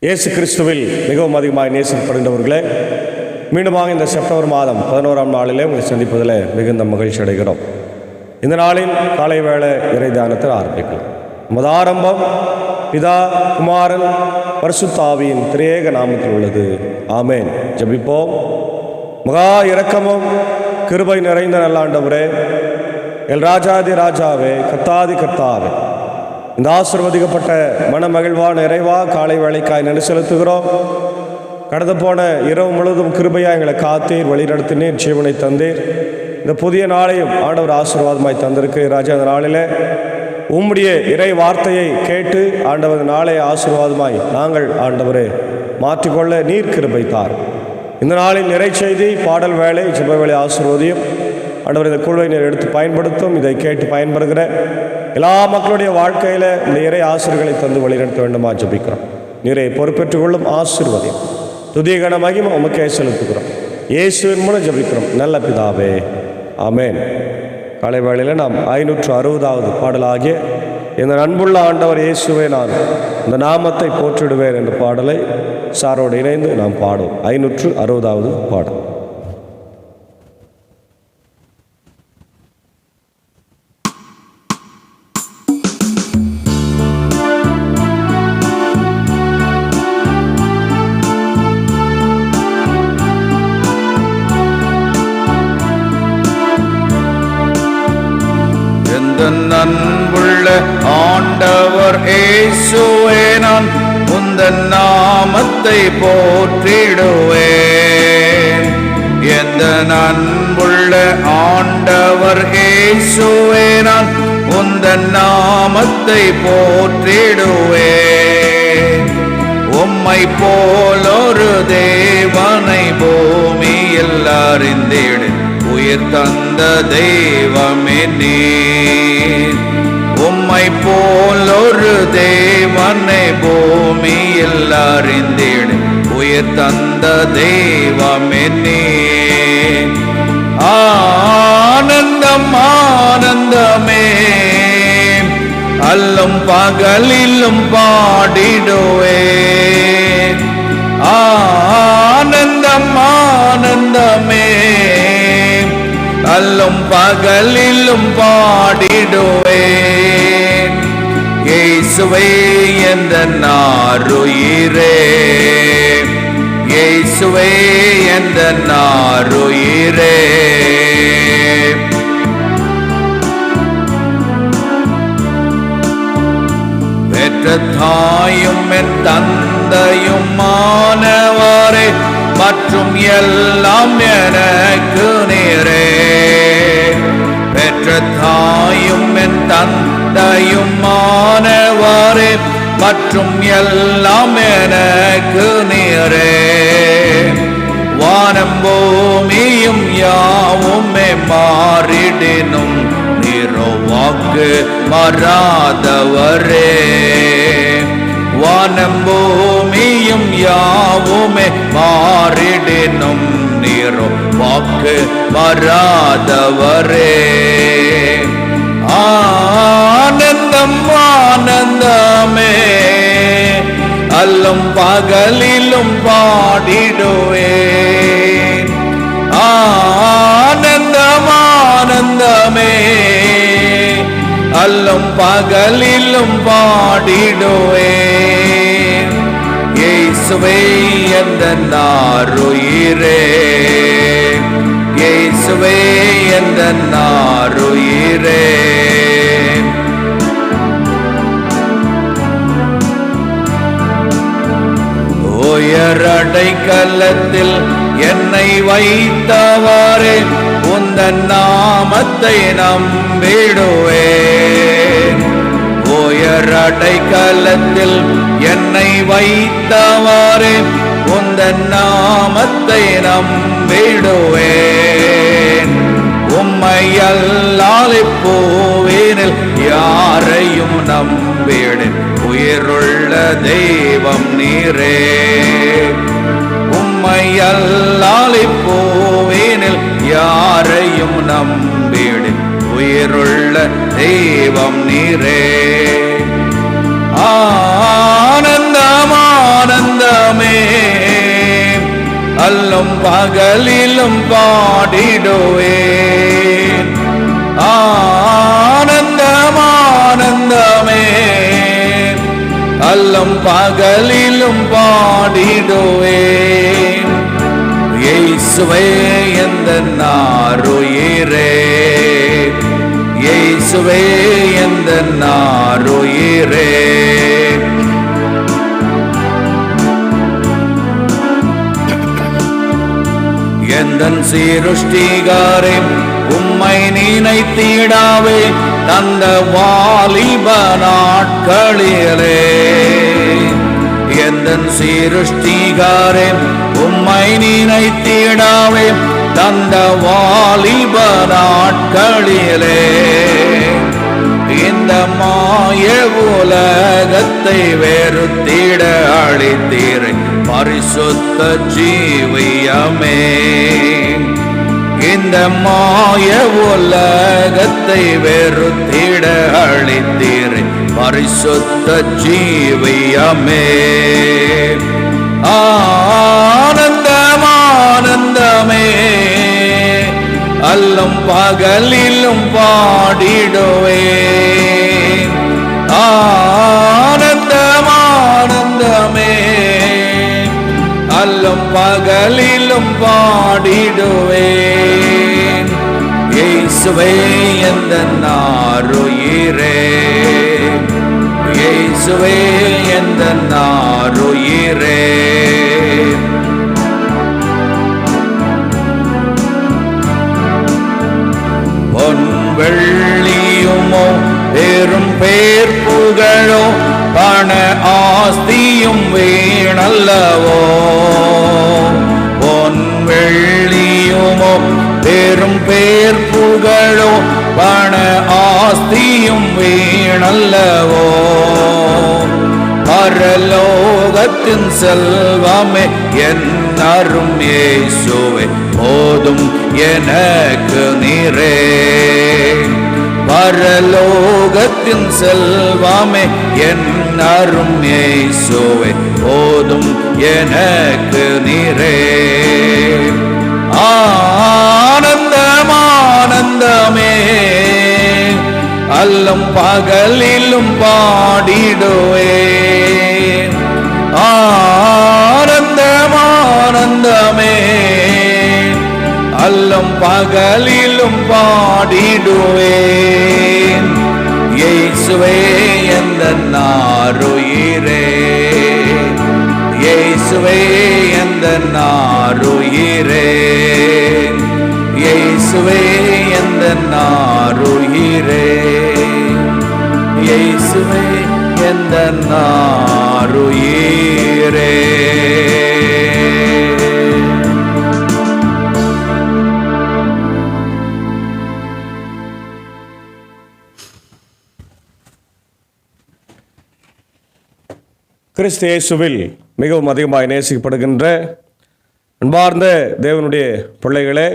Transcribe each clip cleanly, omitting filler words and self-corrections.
இயேசு கிறிஸ்துவில் மிகவும் அதிகமாக நேசிக்கப்படுகின்றவர்களே, மீண்டுமாக இந்த செப்டம்பர் மாதம் 11ஆம் நாளிலே உங்களை சந்திப்பதில் மிகுந்த மகிழ்ச்சி அடைகிறோம். இந்த நாளில் காலை வேளை இறை தியானத்தில் ஆரம்பிக்கலாம். நமது ஆரம்பம் பிதா, குமாரன், பரிசுத்த ஆவியின் திரியேக நாமத்தில் உள்ளது. ஆமேன். ஜெபிப்போம். மகா இரக்கமும் கிருபை நிறைந்த நல்ல ஆண்டவரே, எல் ராஜாதி ராஜாவே, கர்த்தாதி கர்த்தாவே, இந்த ஆசீர்வதிக்கப்பட்ட மனமகிழ்வான நிறைவா காலை வேளைக்காய் நன்றி செலுத்துகிறோம். கடந்து போன இரவு முழுவதும் கிருபையாக எங்களை காத்தீர், வழிநடத்தினீர், ஜீவனை தந்தீர். இந்த புதிய நாளையும் ஆண்டவர் ஆசீர்வாதமாய் தந்திருக்கு ராஜா. இந்த நாளில் உம்முடைய இறை வார்த்தையை கேட்டு ஆண்டவர் நாளை ஆசீர்வாதமாய் நாங்கள் ஆண்டவரை மாற்றிக்கொள்ள நீர் கிருபை தார். இந்த நாளில் நிறை செய்தி, பாடல் வேலை, ஜெப வேலை ஆசீர்வதியும் ஆண்டவர். இந்த குழுவை நீர் எடுத்து பயன்படுத்தும். இதை கேட்டு பயன்படுகிற எல்லா மக்களுடைய வாழ்க்கையில் இந்த இறை ஆசிரியர்களை தந்து வழிநடத்த வேண்டுமா ஜபிக்கிறோம். நீரை பொறுப்பேற்றுக் கொள்ளும், ஆசீர்வதியும். துதிகன மகிமை உமக்கே செலுத்துகிறோம். இயேசுவின் மூலம் ஜபிக்கிறோம் நல்ல பிதாவே, ஆமேன். காலை வேளையில் நாம் 560வது பாடலாகிய இந்த அன்புள்ள ஆண்டவர் இயேசுவை நான் இந்த நாமத்தை போற்றிடுவேன் என்ற பாடலை சாரோடு இணைந்து நாம் பாடுவோம். 560வது பாடல். அன்புள்ள ஆண்டவர் இயேசுவே, நான் உந்தன் நாமத்தை போற்றிடுவேன். எந்த அன்புள்ள ஆண்டவர் இயேசுவே, நான் உந்தன் நாமத்தை போற்றிடுவேன். உம்மை போலொரு தேவனை பூமியில் அறிந்திடு, உயிர் தந்த தெய்வமே நீர். உம்மை போலொரு தேவனை பூமியில் அறிந்திடு, உயிர் தந்த தெய்வமே நீர். ஆனந்தம் ஆனந்தமே, அல்லும் பகலிலும் பாடிடுவேன். ஆனந்தம் ஆனந்தமே, அல்லும் பகலிலும் பாடிடுவேன். இயேசுவே எந்தன் ஆருயிரே, இயேசுவே எந்தன் ஆருயிரே. பெற்ற தாயும் என் தந்தையும் மானவரே, மற்றும் எல்லாம் எனக்கு நீரே. பெற்ற தாயும் என் தந்தையும் மானவரே, மற்றும் எல்லாம் எனக்கு நீரே. வானம் பூமியும் யாவுமே மாறிடினும் நீரோ வாக்கு மாறாதவரே. வானம் பூமியும் யாவுமே மாறிடினும் நீரோ வாக்கு மாறாதவரே. ஆனந்தம் ஆனந்தமே, அல்லும் பகலிலும் பாடிடுவேன். ஆனந்தம் ஆனந்தமே, அல்லும் பகலிலும் பாடிடுவேன். இயேசுவே எந்தன் ஆருயிரே, இயேசுவே எந்தன் ஆருயிரே. உயரடைக்கலத்தில் என்னை வைத்தவரே, உந்தன் நாமத்தை நம்பிடுவேன். உயரடைக்கலத்தில் என்னை வைத்தவரே, உந்தன் நாமத்தை நம்பிடுவேன். உம்மை அல்லால் இப்பூவினில் யாரையும் நம்பிடேன், உயிருள்ள தெய்வம் நீரே. உம்மை அல்லால் இப்பூவினில் யாரையும் நம்பிடேன், உயிருள்ள தெய்வம் நீரே. ஆனந்தம் ஆனந்த அல்லும் பகலிலும் பாடிடுவேன். ஆனந்தம் ஆனந்தமே, அல்லும் பகலிலும் பாடிடுவேன். இயேசுவே எந்தன் ஆருயிரே, இயேசுவே எந்தன் ஆருயிரே. எந்தன் சீருஷ்டிகாரே, உம்மை நினைத்திடாவே தந்த வாலிப நாட்களிலே. எந்தன் சீருஷ்டிகாரே, உம்மை நினைத்திடாவே தந்த வாலிப நாட்களிலே. இந்த மாய உலகத்தை வெறுத்திட அளித்தீரை பரிசுத்த ஜீவியமே. இந்த மாய உலகத்தை வெறுத்திட அளித்தீரை பரிசுத்த ஜீவியமே. ஆனந்தம் ஆனந்தமே, அல்லும் பகலிலும் பாடிடுவேன். ஆனந்தம் ஆனந்தமே, அல்லும் பகலிலும் பாடிடுவேன். இயேசுவே எந்தன் ஆருயிரே, இயேசுவே எந்தன் ஆருயிரே. பொன் வெள்ளியுமோ பெரும் பேர் புகழோ பண ஆஸ்தியும் வீணல்லவோ. பொன் வெள்ளியுமோ பெரும் பேர் புகழோ பண ஆஸ்தியும் வீணல்லவோ. பரலோகத்தின் செல்வமே என் அரும் இயேசுவே போதும் எனக்கு நீரே. பரலோகத்தின் செல்வமே என் அரும் இயேசுவே போதும் எனக்கு நீரே. ஆனந்தம் ஆனந்தமே, அல்லும் பகலிலும் பாடிடுவேன். ஆனந்தம் ஆனந்தமே, அல்லும் பகலிலும் பாடிடுவேன். இயேசுவே எந்தன் ஆருயிரே, இயேசுவே எந்தன் ஆருயிரே. இயேசுவே எந்தன் ஆருயிரே, இயேசுவே எந்தன் ஆருயிரே. கிறிஸ்து இயேசுவில் மிகவும் அதிகமாக நேசிக்கப்படுகின்ற அன்பார்ந்த தேவனுடைய பிள்ளைகளே,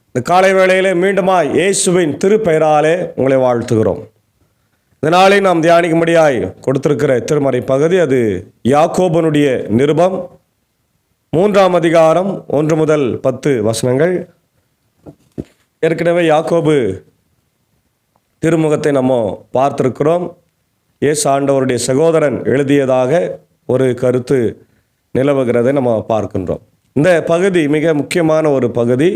இந்த காலை வேளையிலே மீண்டுமாய் இயேசுவின் திருப்பெயராலே உங்களை வாழ்த்துகிறோம். இந்த நாளை நாம் தியானிக்கும்படியாய் கொடுத்திருக்கிற திருமறை பகுதி அது யாக்கோபனுடைய நிருபம் 3ஆம் அதிகாரம் 1 முதல் 10 வசனங்கள். ஏற்கனவே யாக்கோபு திருமுகத்தை நம்ம பார்த்திருக்கிறோம். இயேசு ஆண்டவருடைய சகோதரன் எழுதியதாக ஒரு கருத்து நிலவுகிறதை நம்ம பார்க்கின்றோம். இந்த பகுதி மிக முக்கியமான ஒரு பகுதி.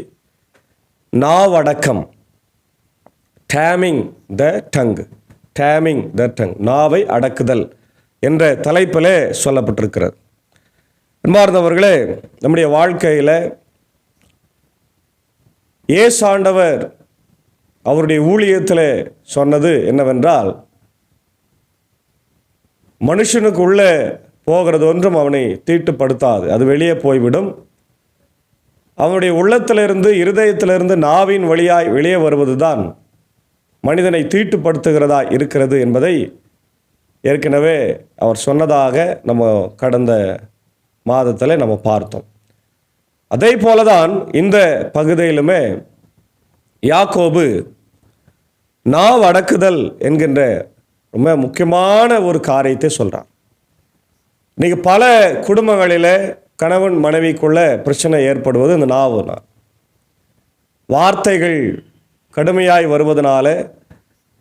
நாவடக்கம், taming the tongue, taming the tongue, நாவை அடக்குதல் என்ற தலைப்பிலே சொல்லப்பட்டிருக்கிறது. அன்பார்ந்தவர்களே, நம்முடைய வாழ்க்கையில் இயேசு ஆண்டவர் அவருடைய ஊழியத்தில் சொன்னது என்னவென்றால், மனுஷனுக்கு உள்ளே போகிறது ஒன்றும் அவனை தீட்டுப்படுத்தாது, அது வெளியே போய்விடும். அவனுடைய உள்ளத்திலிருந்து இருதயத்திலிருந்து நாவின் வழியாய் வெளியே வருவது தான் மனிதனை தீட்டுப்படுத்துகிறதா இருக்கிறது என்பதை ஏற்கனவே அவர் சொன்னதாக நம்ம கடந்த மாதத்தில் நம்ம பார்த்தோம். அதே போலதான் இந்த பகுதியிலுமே யாக்கோபு நாவ் அடக்குதல் என்கின்ற ரொம்ப முக்கியமான ஒரு காரியத்தை சொல்கிறார். இன்றைக்கி பல குடும்பங்களில் கணவன் மனைவிக்குள்ள பிரச்சனை ஏற்படுவது இந்த நாவுனா. வார்த்தைகள் கடுமையாய் வருவதனால,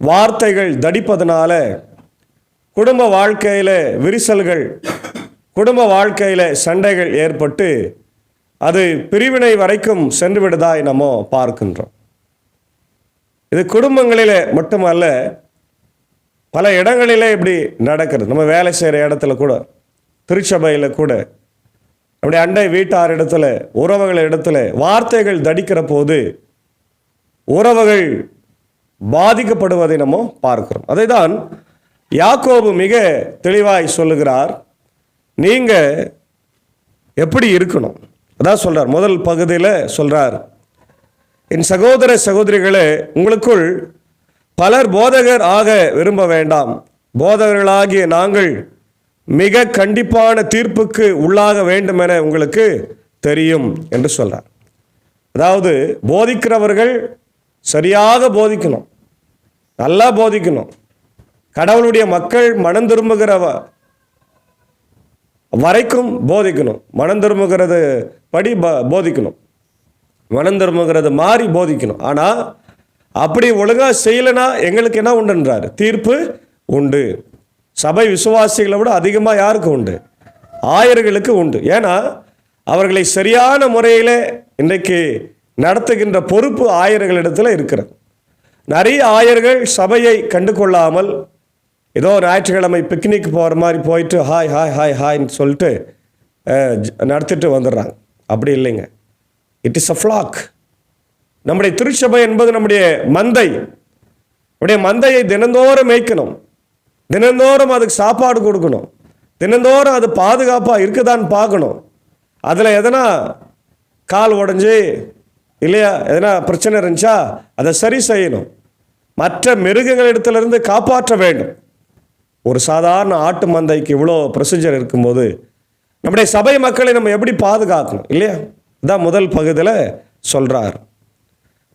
வார்த்தைகள் தடிப்பதனால குடும்ப வாழ்க்கையில் விரிசல்கள், குடும்ப வாழ்க்கையில் சண்டைகள் ஏற்பட்டு அது பிரிவினை வரைக்கும் சென்று விடுவதாய் நம்ம பார்க்கின்றோம். இது குடும்பங்களில் மட்டுமல்ல, பல இடங்களிலே இப்படி நடக்கிறது. நம்ம வேலை செய்கிற இடத்துல கூட, திருச்சபையில் கூட, நம்முடைய அண்டை வீட்டார் இடத்துல, உறவுகள் இடத்துல வார்த்தைகள் தடிக்கிற போது உறவுகள் பாதிக்கப்படுவதை நம்ம பார்க்கிறோம். அதை தான் யாக்கோபு மிக தெளிவாய் சொல்லுகிறார். நீங்கள் எப்படி இருக்கணும் அதான் சொல்கிறார். முதல் பகுதியில் சொல்கிறார், என் சகோதர சகோதரிகளே, உங்களுக்குள் பலர் போதகர் ஆக விரும்ப வேண்டாம். போதகர்களாகிய நாங்கள் மிக கண்டிப்பான தீர்ப்புக்கு உள்ளாக வேண்டும் என உங்களுக்கு தெரியும் என்று சொல்கிறார். அதாவது போதிக்கிறவர்கள் சரியாக போதிக்கணும், நல்லா போதிக்கணும். கடவுளுடைய மக்கள் மனம் திரும்புகிற வரைக்கும் போதிக்கணும். மனம் திரும்புகிறது படி போதிக்கணும், மனம் திரும்புகிறது மாறி போதிக்கணும். ஆனால் அப்படி ஒழுங்காக செய்யலைன்னா எங்களுக்கு என்ன உண்டுன்றார்? தீர்ப்பு உண்டு. சபை விசுவாசிகளை விட அதிகமாக யாருக்கு உண்டு? ஆயர்களுக்கு உண்டு. ஏன்னா அவர்களை சரியான முறையில் இன்றைக்கு நடத்துகின்ற பொறுப்பு ஆயர்களிடத்தில் இருக்கிறது. நிறைய ஆயர்கள் சபையை கண்டு கொள்ளாமல் ஏதோ ஞாயிற்றுக்கிழமை பிக்னிக் போகிற மாதிரி போயிட்டு ஹாய் ஹாய் ஹாய் ஹாய்ன்னு சொல்லிட்டு நடத்திட்டு வந்துடுறாங்க. அப்படி இல்லைங்க. It is a flock. நம்முடைய திருச்சபை என்பது நம்முடைய மந்தை. நம்முடைய மந்தையை தினந்தோறும் மேய்க்கணும், தினந்தோறும் அதுக்கு சாப்பாடு கொடுக்கணும், தினந்தோறும் அது பாதுகாப்பாக இருக்குதான்னு பார்க்கணும். அதில் எதனா கால் உடஞ்சி இல்லையா, எதனா பிரச்சனை இருந்துச்சா அதை சரி செய்யணும். மற்ற மிருகங்களிடத்திலிருந்து காப்பாற்ற வேண்டும். ஒரு சாதாரண ஆட்டு மந்தைக்கு இவ்வளோ ப்ரொசீஜர் இருக்கும்போது நம்முடைய சபை மக்களை நம்ம எப்படி பாதுகாக்கணும் இல்லையா? இதான் முதல் பகுதியில் சொல்கிறார்.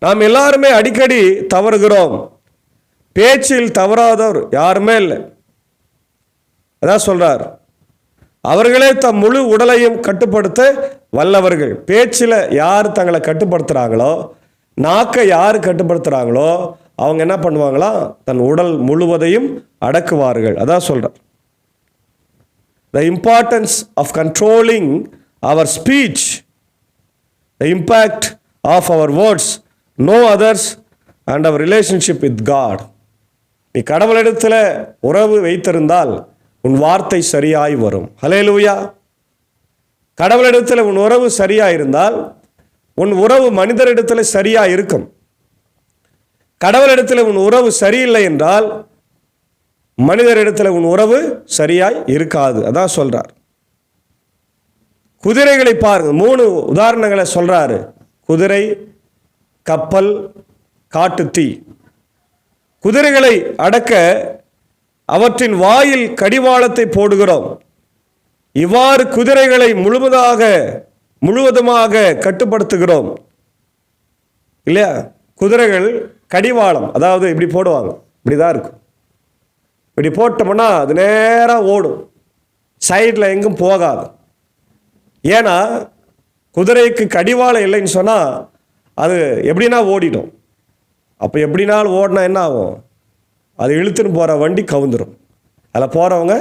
நாம் எல்லாருமே அடிக்கடி தவறுகிறோம், பேச்சில் தவறாதவர் யாருமே இல்லை. அதான் சொல்கிறார், அவர்களே தம் முழு உடலையும் கட்டுப்படுத்த வல்லவர்கள். பேச்சில் யார் தங்களை கட்டுப்படுத்துகிறாங்களோ, நாக்கை யார் கட்டுப்படுத்துகிறாங்களோ அவங்க என்ன பண்ணுவாங்களாம்? தன் உடல் முழுவதையும் அடக்குவார்கள். அதான் சொல்கிறார். The importance of controlling our speech, the impact of our words, no others and our relationship with God. நீ கடவுளிடத்தில் உறவு வைத்திருந்தால் உன் வார்த்தை சரியாய் வரும். ஹல்லேலூயா. கடவுளிடத்தில் உன் உறவு சரியாக இருந்தால் உன் உறவு மனிதரிடத்தில் சரியாக இருக்கும். கடவுளிடத்தில் உன் உறவு சரியில்லை என்றால் மனிதரிடத்தில் உன் உறவு சரியாய் இருக்காது. அதான் சொல்றார். குதிரைகளை பாருங்க, 3 உதாரணங்களை சொல்றாரு. குதிரை, கப்பல், காட்டுத்தீ. குதிரைகளை அடக்க அவற்றின் வாயில் கடிவாளத்தை போடுகிறோம். இவ்வாறு குதிரைகளை முழுவதுமாக கட்டுப்படுத்துகிறோம் இல்லையா? குதிரைகள் கடிவாளம், அதாவது இப்படி போடுவாங்க, இப்படிதான் இருக்கும். இப்படி போட்டோம்னா அது நேராக ஓடும், சைடில் எங்கும் போகாது. ஏன்னா குதிரைக்கு கடிவாளம் இல்லைன்னு சொன்னால் அது எப்படின்னா ஓடிடும். அப்போ எப்படினாலும் ஓடினா என்ன ஆகும்? அது இழுத்துன்னு போகிற வண்டி கவுந்துடும், அதில் போகிறவங்க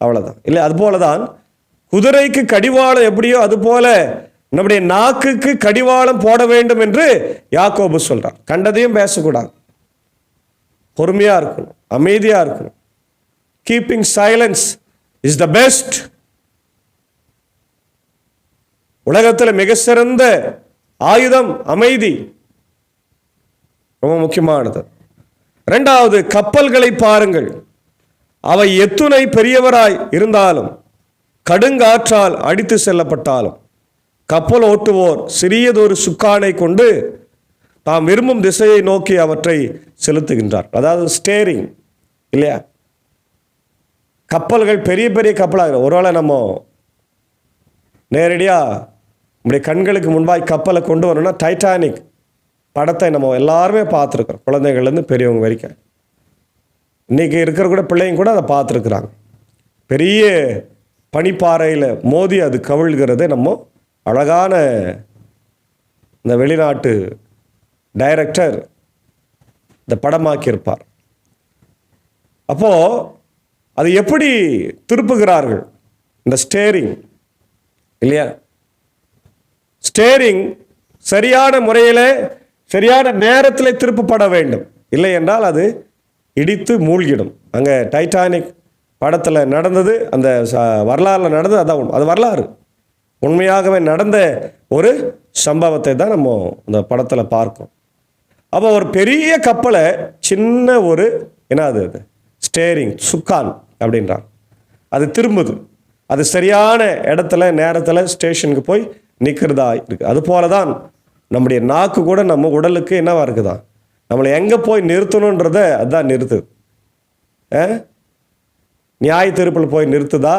அவ்வளோதான் இல்லை. அதுபோல தான் குதிரைக்கு கடிவாளம் எப்படியோ அதுபோல நம்முடைய நாக்குக்கு கடிவாளம் போட வேண்டும் என்று யாக்கோபு சொல்கிறார். கண்டதையும் பேசக்கூடாது, பொறுமையாக இருக்கணும், அமைதியாக இருக்கணும். Keeping silence is the best. உலகத்தில் மிக சிறந்த ஆயுதம் அமைதி, ரொம்ப முக்கியமானது. 2வது, கப்பல்களை பாருங்கள். அவை எத்துணை பெரியவராய் இருந்தாலும் கடுங்காற்றால் அடித்து செல்லப்பட்டாலும் கப்பல் ஓட்டுவோர் சிறியதொரு சுக்கானை கொண்டு தாம் விரும்பும் திசையை நோக்கி அவற்றை செலுத்துகின்றார். அதாவது ஸ்டேரிங் இல்லையா? கப்பல்கள் பெரிய பெரிய கப்பலாக, ஒருவேளை நம்ம நேரடியாக நம்முடைய கண்களுக்கு முன்பாய் கப்பலை கொண்டு வரணும்னா டைட்டானிக் படத்தை நம்ம எல்லாருமே பார்த்துருக்குறோம், குழந்தைகள்லேருந்து பெரியவங்க வரைக்கும். இன்றைக்கி இருக்கிற கூட பிள்ளைங்க கூட அதை பார்த்துருக்குறாங்க. பெரிய பனிப்பாறையில் மோதி அது கவிழ்கிறதை நம்ம அழகான இந்த வெளிநாட்டு டைரக்டர் இந்த படமாக்கியிருப்பார். அப்போது அது எப்படி திருப்புகிறார்கள், இந்த ஸ்டேரிங் இல்லையா, ஸ்டேரிங் சரியான முறையில் சரியான நேரத்தில் திருப்பப்பட வேண்டும், இல்லை என்றால் அது இடித்து மூழ்கிடும். அங்கே டைட்டானிக் படத்தில் நடந்தது, அந்த வரலாறில் நடந்தது, அதான் அது வரலாறு, உண்மையாகவே நடந்த ஒரு சம்பவத்தை தான் நம்ம அந்த படத்தில் பார்க்கோம். அப்போ ஒரு பெரிய கப்பலை சின்ன ஒரு என்னது அது ஸ்டேரிங் சுக்கான் அப்படின்றான், அது திரும்புது, அது சரியான இடத்துல நேரத்தில் ஸ்டேஷனுக்கு போய் நிற்கிறதா இருக்குது. அது போல தான் நம்முடைய நாக்கு கூட நம்ம உடலுக்கு என்னவா இருக்குதா, நம்மளை எங்கே போய் நிறுத்தணுன்றத அதுதான் நிறுத்துது. நியாய தீர்ப்பில் போய் நிறுத்துதா,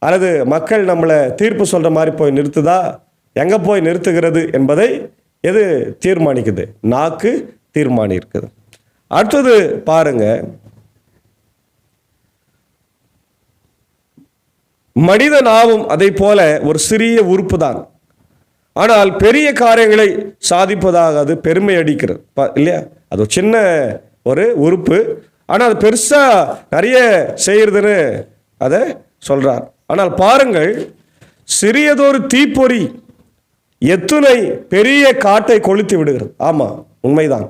அல்லது மக்கள் நம்மளை தீர்ப்பு சொல்கிற மாதிரி போய் நிறுத்துதா, எங்கே போய் நிறுத்துகிறது என்பதை எது தீர்மானிக்குது, நாக்கு தீர்மானிக்குது. அடுத்தது பாருங்க, மனித நாவும் அதை போல ஒரு சிறிய உறுப்பு தான், ஆனால் பெரிய காரியங்களை சாதிப்பதாக அது பெருமை அடிக்கிறது இல்லையா. அது சின்ன ஒரு உறுப்பு, ஆனால் அது பெருசாக நிறைய செய்கிறதுன்னு அதை சொல்கிறார். ஆனால் பாருங்கள், சிறியதொரு தீப்பொறி எத்துணை பெரிய காட்டை கொளுத்தி விடுகிறது. ஆமாம், உண்மைதான்.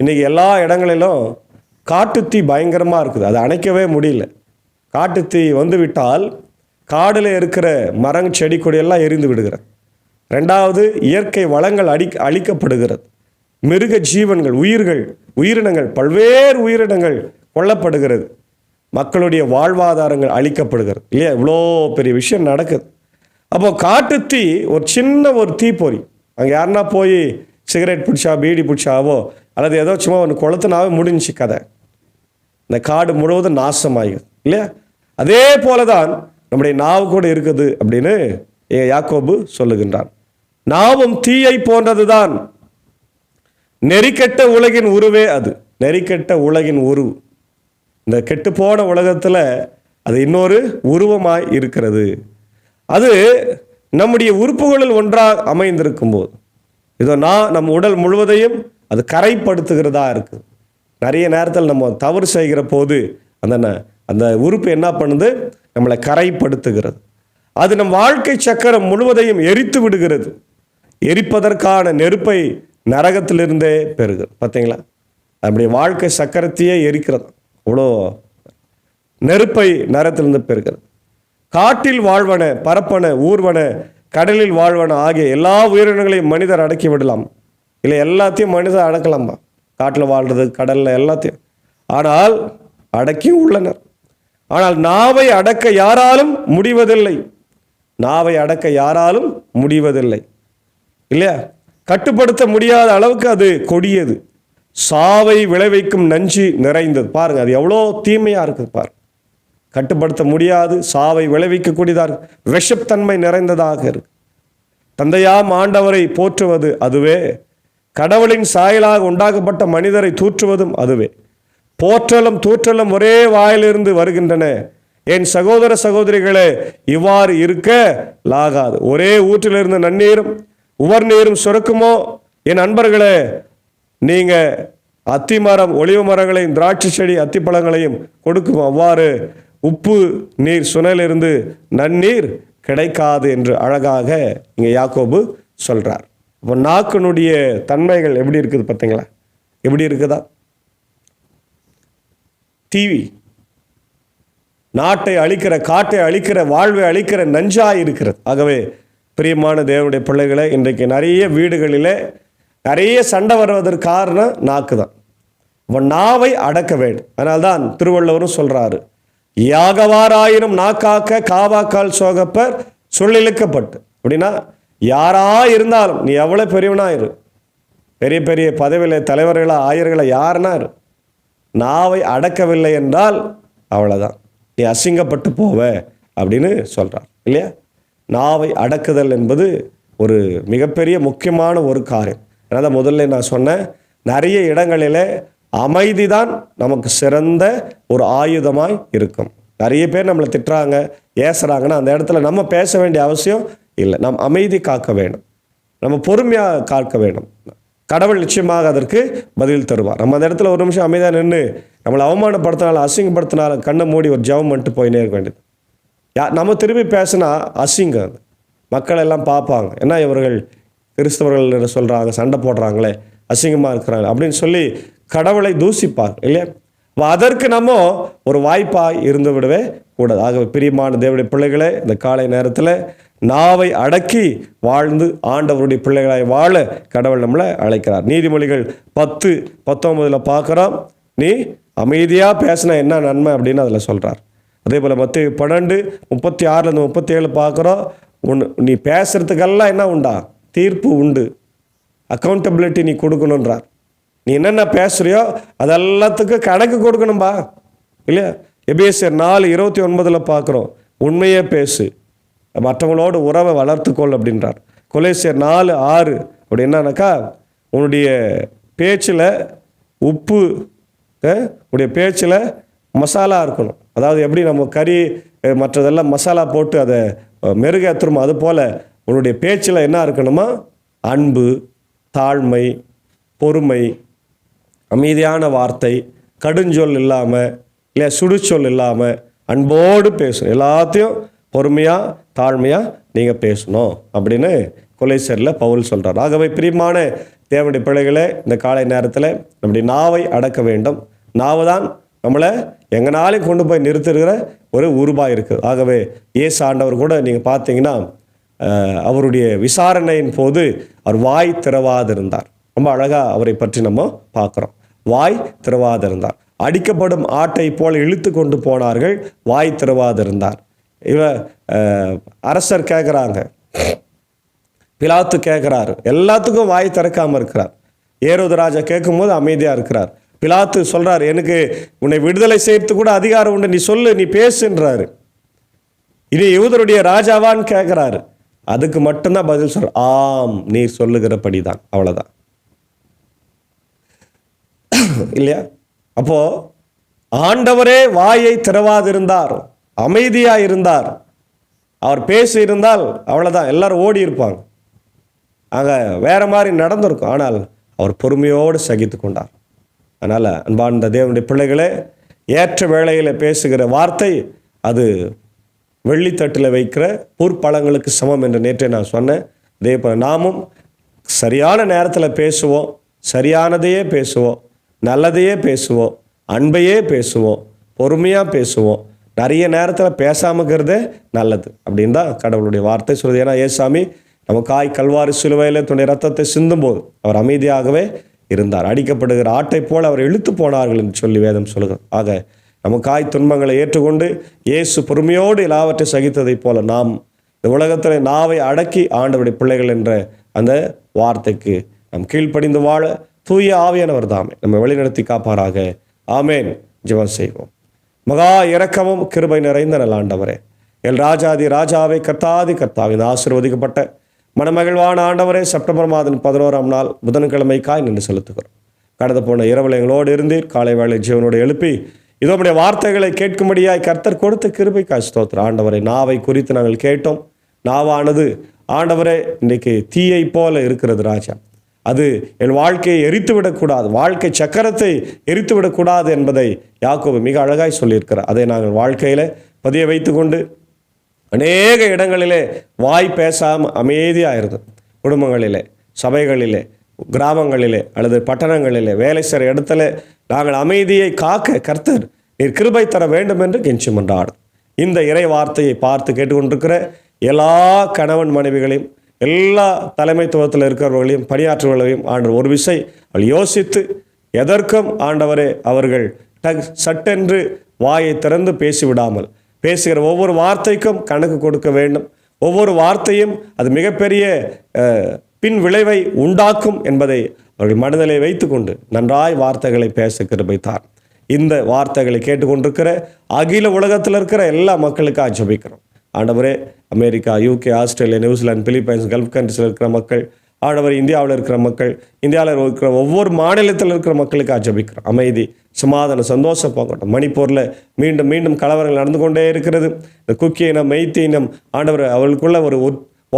இன்றைக்கி எல்லா இடங்களிலும் காட்டுத்தீ பயங்கரமாக இருக்குது, அதை அணைக்கவே முடியல. காட்டுத்தீ வந்து விட்டால் காடில் இருக்கிற மரம் செடி கொடியெல்லாம் எரிந்து விடுகிறது. ரெண்டாவது, இயற்கை வளங்கள் அழிக்கப்படுகிறது. மிருக ஜீவன்கள், உயிரினங்கள், பல்வேறு உயிரினங்கள் கொல்லப்படுகிறது. மக்களுடைய வாழ்வாதாரங்கள் அழிக்கப்படுகிறது இல்லையா. இவ்வளோ பெரிய விஷயம் நடக்குது. அப்போ காட்டுத்தீ ஒரு சின்ன ஒரு தீப்பொறி, அங்கே யாருன்னா போய் சிகரெட் பிடிச்சா பீடி பிடிச்சாவோ அல்லது ஏதோ சும்மா ஒன்று கொளுத்துனாவே முடிஞ்சு கதை, இந்த காடு முழுவதும் நாசமாகுது இல்லையா. அதே போல தான் நம்முடைய நாவு கூட இருக்குது அப்படின்னு யாக்கோபு சொல்லுகின்றான். நாவும் தீயை போன்றது தான், நெறிக்கெட்ட உலகின் உருவே அது. நெறிக்கெட்ட உலகின் உருவு, இந்த கெட்டுப்போன உலகத்தில் அது இன்னொரு உருவமாய் இருக்கிறது. அது நம்முடைய உறுப்புகளில் ஒன்றாக அமைந்திருக்கும் போது இதோ நம்ம உடல் முழுவதையும் அது கரைப்படுத்துகிறதா இருக்குது. நிறைய நேரத்தில் நம்ம தவறு செய்கிற போது அந்த உறுப்பு என்ன பண்ணுது, நம்மளை கரைப்படுத்துகிறது. அது நம் வாழ்க்கை சக்கரம் முழுவதையும் எரித்து விடுகிறது. எரிப்பதற்கான நெருப்பை நரகத்திலிருந்தே பெறுகிறது. பார்த்தீங்களா, நம்முடைய வாழ்க்கை சக்கரத்தையே எரிக்கிறது. அவ்வளோ நெருப்பை நரகத்திலிருந்து பெறுகிறது. காட்டில் வாழ்வன, பரப்பன, ஊர்வன, கடலில் வாழ்வன ஆகிய எல்லா உயிரினங்களையும் மனிதர் அடக்கி விடலாம். இல்லை, எல்லாத்தையும் மனிதர் அடக்கலாமா, காட்டில் வாழ்றது, கடலில் எல்லாத்தையும். ஆனால் அடக்கியும் உள்ளனர். ஆனால் நாவை அடக்க யாராலும் முடிவதில்லை. நாவை அடக்க யாராலும் முடிவதில்லை இல்லையா. கட்டுப்படுத்த முடியாத அளவுக்கு அது கொடியது, சாவை விளைவிக்கும் நஞ்சு நிறைந்தது. பாருங்க, அது எவ்வளோ தீமையாக இருக்குது பாரு. கட்டுப்படுத்த முடியாது, சாவை விளைவிக்கக்கூடியதாக, விஷத்தன்மை நிறைந்ததாக இருக்கு. தந்தையாம் ஆண்டவரை போற்றுவது அதுவே, கடவுளின் சாயலாக உண்டாக்கப்பட்ட மனிதரை தூற்றுவதும் அதுவே. போற்றலும் தூற்றலும் ஒரே வாயிலிருந்து வருகின்றன. என் சகோதர சகோதரிகளே, இவ்வாறு இருக்க லாகாது. ஒரே ஊற்றிலிருந்து நன்னீரும் உவர் நீரும் சுரக்குமோ? என் அன்பர்களே, நீங்கள் அத்தி மரம், ஒளிவு மரங்களையும் திராட்சை செடி அத்திப்பழங்களையும் கொடுக்கும், அவ்வாறு உப்பு நீர் சுனையிலிருந்து நன்னீர் கிடைக்காது என்று அழகாக இங்கே யாக்கோபு சொல்கிறார். இப்போ நாக்கினுடைய தன்மைகள் எப்படி இருக்குது பார்த்தீங்களா, எப்படி இருக்குதா. டிவி நாட்டை அழிக்கிற, காட்டை அழிக்கிற, வாழ்வை அழிக்கிற நஞ்சாய் இருக்கிறது. ஆகவே பிரியமான தேவனுடைய பிள்ளைகளை, இன்றைக்கு நிறைய வீடுகளில் நிறைய சண்டை வருவதற்கு காரணம் நாக்கு தான். நாவை அடக்க வேண்டும். அதனால்தான் திருவள்ளுவரும் சொல்கிறாரு, யாகவாராயினும் நாக்காக்க காவாக்கால் சோகப்பர் சொல்லிழுக்கப்பட்டு. அப்படின்னா யாரா இருந்தாலும், நீ எவ்வளோ பெரியவனா இரு, பெரிய பெரிய பதவியில் தலைவர்களாக ஆயர்களை யாருன்னா இரு, நாவை அடக்கவில்லை என்றால் அவ்வளோதான், நீ அசிங்கப்பட்டு போவ அப்படின்னு சொல்கிறார் இல்லையா. நாவை அடக்குதல் என்பது ஒரு மிகப்பெரிய முக்கியமான ஒரு காரியம். அதனால் முதல்ல நான் சொன்னேன், நிறைய இடங்களில் அமைதி தான் நமக்கு சிறந்த ஒரு ஆயுதமாய் இருக்கும். நிறைய பேர் நம்மளை திட்டுறாங்க, ஏசுறாங்கன்னா அந்த இடத்துல நம்ம பேச வேண்டிய அவசியம் இல்லை. நாம் அமைதி காக்க வேண்டும், நம்ம பொறுமையாக காக்க வேண்டும். கடவுள் நிச்சயமாக அதற்கு பதில் தருவார். நம்ம அந்த இடத்துல ஒரு நிமிஷம் அமைதியாக நின்று நம்மளை அவமானப்படுத்தினாலும் அசிங்கப்படுத்தினாலும் கண்ணை மூடி ஒரு ஜெபம் பண்ணிட்டு போயினே இருக்க வேண்டியது. நம்ம திரும்பி பேசினா அசிங்கம், மக்கள் எல்லாம் பார்ப்பாங்க, ஏன்னா இவர்கள் கிறிஸ்தவர்கள் சொல்கிறாங்க, சண்டை போடுறாங்களே, அசிங்கமாக இருக்கிறாங்க அப்படின்னு சொல்லி கடவுளை தூசிப்பாங்க இல்லையா? அதற்கு நம்ம ஒரு வாய்ப்பாக இருந்து விடவே கூடாது. ஆகவே பிரியமான தேவனுடைய பிள்ளைகளே, இந்த காலை நேரத்தில் நாவை அடக்கி வாழ்ந்து ஆண்டவருடைய பிள்ளைகளாய் வாழ கடவுள் நம்மளை அழைக்கிறார். நீதிமொழிகள் 10:19 பார்க்குறோம், நீ அமைதியாக பேசினா என்ன நன்மை அப்படின்னு அதில் சொல்கிறார். அதே போல் மத்தேயு 12:36-37 பார்க்குறோம், நீ பேசுறதுக்கெல்லாம் என்ன உண்டா? தீர்ப்பு உண்டு, அக்கௌண்டபிலிட்டி நீ கொடுக்கணுன்றார். நீ என்னென்ன பேசுறியோ அதெல்லாத்துக்கும் கணக்கு கொடுக்கணும்பா இல்லையா? எபேசியர் 4:29 பார்க்குறோம், உண்மையே பேசு, மற்றவங்களோட உறவை வளர்த்துக்கொள் அப்படின்றார். கொலேசியர் 4:6 அப்படி என்னன்னாக்கா, உன்னுடைய பேச்சில் உப்பு, உன்னுடைய பேச்சில் மசாலா இருக்கணும். அதாவது எப்படி நம்ம கறி மற்றதெல்லாம் மசாலா போட்டு அதை மெருகேற்றுமோ அது போல் உன்னுடைய பேச்சில் என்ன இருக்கணுமா? அன்பு, தாழ்மை, பொறுமை, அமைதியான வார்த்தை, கடுஞ்சொல் இல்லாமல் இல்லை சுடுச்சொல் இல்லாமல் அன்போடு பேசணும். எல்லாத்தையும் பொறுமையாக தாழ்மையாக நீங்கள் பேசணும் அப்படின்னு கொலேசியரில் பவுல் சொல்கிறார். ஆகவே பிரியமான தேவனுடைய பிள்ளைகளே, இந்த காலை நேரத்தில் நம்முடைய நாவை அடக்க வேண்டும். நாவு தான் நம்மளை எங்கனாலையும் கொண்டு போய் நிறுத்துகிற ஒரு உருவாக இருக்குது. ஆகவே இயேசு ஆண்டவர் கூட நீங்கள் பார்த்தீங்கன்னா அவருடைய விசாரணையின் போது அவர் வாய் திறவாதிருந்தார். ரொம்ப அழகாக அவரை பற்றி நம்ம பார்க்குறோம். வாய் திறவாதிருந்தார். அடிக்கப்படும் ஆட்டை போல் இழுத்து கொண்டு போனார்கள், வாய் திறவாதிருந்தார். அரசர் கேட்குறாங்க, பிலாத்து கேட்குறாரு, எல்லாத்துக்கும் வாய் திறக்காமல் இருக்கிறார். ஏரோது ராஜா கேட்கும்போது அமைதியாக இருக்கிறார். பிலாத்து சொல்கிறார், எனக்கு உன்னை விடுதலை செய்யறது கூட அதிகாரம் உண்டு, நீ சொல்லு, நீ பேசுன்றாரு. இனி யூதருடைய ராஜாவான்னு கேட்குறாரு. அதுக்கு மட்டும்தான் பதில் சொல்ற, ஆம் நீ சொல்லுகிறபடி தான், அவ்வளோதான் இல்லையா? அப்போ ஆண்டவரே வாயை திறவாதிருந்தார், அமைதியா இருந்தார். அவர் பேசி இருந்தால் அவ்வளோதான், எல்லாரும் ஓடி இருப்பாங்க, அங்கே வேற மாதிரி நடந்திருக்கும். ஆனால் அவர் பொறுமையோடு சகித்து கொண்டார். அதனால் அன்பார்ந்த தேவனுடைய பிள்ளைகளே, ஏற்ற வேளையில் பேசுகிற வார்த்தை அது வெள்ளித்தட்டில் வைக்கிற பூர்ப்பழங்களுக்கு சமம் என்று நேற்றே நான் சொன்னேன். அதே போல் நாமும் சரியான நேரத்தில் பேசுவோம், சரியானதையே பேசுவோம், நல்லதையே பேசுவோம், அன்பையே பேசுவோம், பொறுமையாக பேசுவோம். நிறைய நேரத்தில் பேசாமல் இருக்கிறதே நல்லது அப்படின்னு தான் கடவுளுடைய வார்த்தை சொல்லுது. ஏன்னா ஏசாமி நமக்காய் கல்வாரி சிலுவையில் தன்னுடைய ரத்தத்தை சிந்தும்போது அவர் அமைதியாகவே இருந்தார். அடிக்கப்படுகிற ஆட்டை போல் அவர் இழுத்து போனார்கள் என்று சொல்லி வேதம் சொல்லுகிறது. ஆக நமக்காய் துன்பங்களை ஏற்றுக்கொண்டு இயேசு பொறுமையோடு எல்லாவற்றை சகித்ததைப் போல நாம் இந்த உலகத்தில் நாவை அடக்கி ஆண்டவருடைய பிள்ளைகள் என்ற அந்த வார்த்தைக்கு நாம் கீழ்ப்படிந்து வாழ தூய ஆவியானவர் தாமே நம்ம வழிநடத்தி காப்பாராக. ஆமேன். ஜெபம் செய்வோம். மகா இரக்கமும் கிருபை நிறைந்த நல்ல ஆண்டவரே, எல் ராஜாதி ராஜாவை கர்த்தாதி கர்த்தாவை, இந்த ஆசீர்வதிக்கப்பட்ட மனமகிழ்வான ஆண்டவரே, செப்டம்பர் மாதம் 11ஆம் நாள் புதன்கிழமைக்காய் நின்று செலுத்துகிறோம். கடந்து போன இரவில் எங்களோடு இருந்தீர். காலை வேளை ஜீவனோடு எழுப்பி இதோடைய வார்த்தைகளை கேட்கும்படியாய் கர்த்தர் கொடுத்த கிருபைக்காய் ஸ்தோத்திரம். ஆண்டவரை நாவை குறித்து நாங்கள் கேட்டோம். நாவானது ஆண்டவரே இன்றைக்கு தீயை போல இருக்கிறது ராஜா. அது என் வாழ்க்கையை எரித்து விடக்கூடாது, வாழ்க்கை சக்கரத்தை எரித்து விடக்கூடாது என்பதை யாக்கோபு மிக அழகாய் சொல்லியிருக்கிறார். அதை நாங்கள் வாழ்க்கையில் பதிய வைத்து கொண்டு அநேக இடங்களிலே வாய் பேசாமல் அமைதியாக இருந்தோம். குடும்பங்களிலே, சபைகளிலே, கிராமங்களிலே அல்லது பட்டணங்களிலே, வேலை செய்கிற இடத்துல நாங்கள் அமைதியை காக்க கர்த்தர் நீர் கிருபை தர வேண்டும் என்று கெஞ்சி மன்றாடும். இந்த இறை வார்த்தையை பார்த்து கேட்டுக்கொண்டிருக்கிற எல்லா கணவன் மனைவிகளையும், எல்லா தலைமைத்துவத்தில் இருக்கிறவர்களையும், பணியாற்றுவர்களையும் ஆண்டவர் ஒரு விசை அவள் யோசித்து எதற்கும் ஆண்டவரே அவர்கள் சட்டென்று வாயை திறந்து பேசிவிடாமல் பேசுகிற ஒவ்வொரு வார்த்தைக்கும் கணக்கு கொடுக்க வேண்டும். ஒவ்வொரு வார்த்தையும் அது மிகப்பெரிய பின் விளைவை உண்டாக்கும் என்பதை அவர்கள் மனதிலே வைத்துக்கொண்டு நன்றாய் வார்த்தைகளை பேச கிருபைத்தார். இந்த வார்த்தைகளை கேட்டுக்கொண்டிருக்கிற அகில உலகத்தில் இருக்கிற எல்லா மக்களுக்காக ஜெபிக்கிறோம். ஆண்டவரே, America, UK, Australia, New Zealand, Philippines, Gulf கண்ட்ரிஸில் இருக்கிற மக்கள், ஆண்டவர் இந்தியாவில் இருக்கிற மக்கள், இந்தியாவில் இருக்கிற ஒவ்வொரு மாநிலத்தில் இருக்கிற மக்களுக்காக ஜெபிக்கிறோம். அமைதி, சமாதானம், சந்தோஷம் போகட்டும். மணிப்பூரில் மீண்டும் மீண்டும் கலவரங்கள் நடந்து கொண்டே இருக்கிறது. இந்த குக்கி இனம், மெய்த்தி இனம், ஆண்டவர் அவர்களுக்குள்ள ஒரு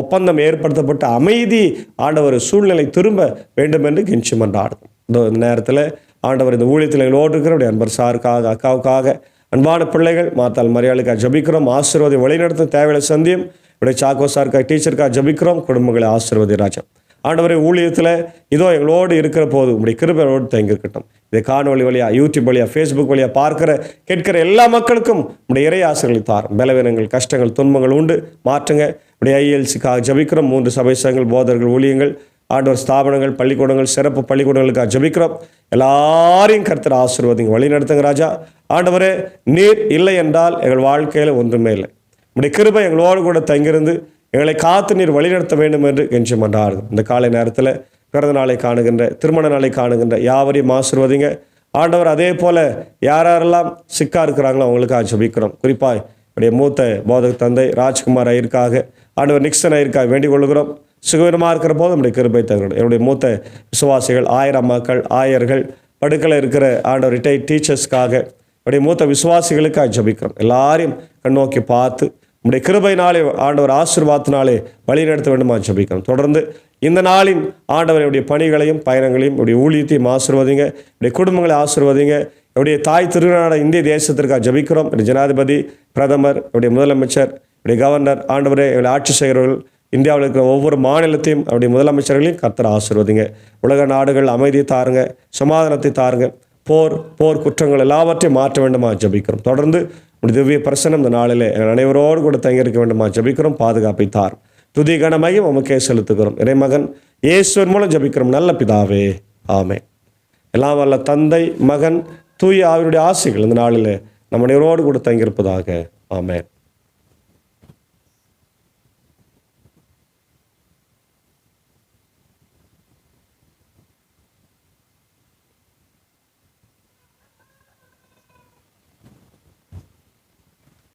ஒப்பந்தம் ஏற்படுத்தப்பட்ட அமைதி ஆண்டவர் சூழ்நிலை திரும்ப வேண்டும் என்று கெஞ்சி மன்றாடுவோம். இந்த நேரத்தில் ஆண்டவர் இந்த ஊழியத்தில் எங்களோடு இருக்கிற அன்பர் சாருக்காக, அக்காவுக்காக, அன்பான பிள்ளைகள் மாத்தாள் மரியாளுக்காக ஜபிக்கிறோம். ஆசீர்வாதி வழிநடத்தும் தேவையான சந்தியம் இப்படி சாக்கோ சாருக்காக, டீச்சருக்காக ஜபிக்கிறோம். குடும்பங்களை ஆசீர்வாதி ராஜா. ஆண்டவரை ஊழியத்தில் இதோ எங்களோடு இருக்கிற போது உங்களுடைய கிருபையோடு தங்கியிருக்கட்டும். இதை காணொலி வழியாக, யூடியூப் வழியாக, ஃபேஸ்புக் வழியாக பார்க்கிற கேட்கிற எல்லா மக்களுக்கும் உங்களுடைய இறை ஆசிரியர்களை தாரும். பலவீனங்கள், கஷ்டங்கள், துன்பங்கள் உண்டு, மாற்றுங்க. இப்படி ஐஎல்சிக்காக ஜபிக்கிறோம். 3 சபை சங்கங்கள், போதர்கள், ஊழியங்கள், ஆண்டவர் ஸ்தாபனங்கள், பள்ளிக்கூடங்கள், சிறப்பு பள்ளிக்கூடங்களுக்காக ஜபிக்கிறோம். எல்லாரையும் கர்த்தர் ஆசீர்வாதிங்க, வழி நடத்துங்க ராஜா. ஆண்டவரே, நீர் இல்லை என்றால் எங்கள் வாழ்க்கையில் ஒன்றுமே இல்லை. உங்களுடைய கிருபை எங்களோடு கூட தங்கியிருந்து எங்களை காத்து நீர் வழிநடத்த வேண்டும் என்று கெஞ்சி மன்றாடுது. இந்த காலை நேரத்தில் பிறந்த நாளை காணுகின்ற, திருமண நாளை காணுகின்ற யாவரையும் ஆசீர்வதிங்க ஆண்டவர். அதே போல் யாரெல்லாம் சிக்கா இருக்கிறாங்களோ அவங்களுக்காக ஜெபிக்கிறோம். குறிப்பாக என்னுடைய மூத்த போதக தந்தை ராஜ்குமார் ஐயருக்காக, ஆண்டவர் நிக்சன் ஐயருக்காக வேண்டிக் கொள்கிறோம். சுகவீனமாக இருக்கிற போது நம்முடைய கிருபை தங்கணும். என்னுடைய மூத்த விசுவாசிகள், 1000 மக்கள், ஆயர்கள், படுக்கையில் இருக்கிற ஆண்டவர் ரிட்டையர்ட் டீச்சர்ஸ்க்காக, என்னுடைய மூத்த விசுவாசிகளுக்காக ஜெபிக்கிறோம். எல்லாரையும் கண்ணோக்கி பார்த்து நம்முடைய கிருபையினாலே, ஆண்டவர் ஆசீர்வாதத்தினாலே வழி நடத்த வேண்டுமா ஜெபிக்கிறோம். தொடர்ந்து இந்த நாளின் ஆண்டவருடைய பணிகளையும் பயணங்களையும் உடைய ஊழியத்தையும் ஆசீர்வதிங்க. உடைய குடும்பங்களை ஆசீர்வதிங்க. என்னுடைய தாய் திருநாடு இந்திய தேசத்திற்காக ஜெபிக்கிறோம். ஜனாதிபதி, பிரதமர், என்னுடைய முதலமைச்சர், என்னுடைய கவர்னர், ஆண்டவரே, எங்களுடைய ஆட்சி செய்கிறவர்கள், இந்தியாவில் இருக்கிற ஒவ்வொரு மாநிலத்தையும் அவருடைய முதலமைச்சர்களையும் கர்த்தர் ஆசீர்வதிங்க. உலக நாடுகள் அமைதியை தாருங்க, சமாதானத்தை தாருங்க. போர் குற்றங்கள் எல்லாவற்றையும் மாற்ற வேண்டுமா ஜெபிக்கிறோம். தொடர்ந்து உடைய திவ்ய பிரசனம் இந்த நாளிலே எங்கள் அனைவரோடு கூட தங்கியிருக்க வேண்டுமா ஜெபிக்கிறோம். பாதுகாப்பை தார். துதி கனமையும் உமக்கே செலுத்துகிறோம். இறைமகன் இயேசுவின் மூலம் ஜெபிக்கிறோம் நல்ல பிதாவே, ஆமென். எல்லாம் வல்ல தந்தை, மகன், தூய ஆவியுடைய ஆசைகள் இந்த நாளிலே நம்ம அனைவரோடு கூட தங்கியிருப்பதாக. ஆமென்.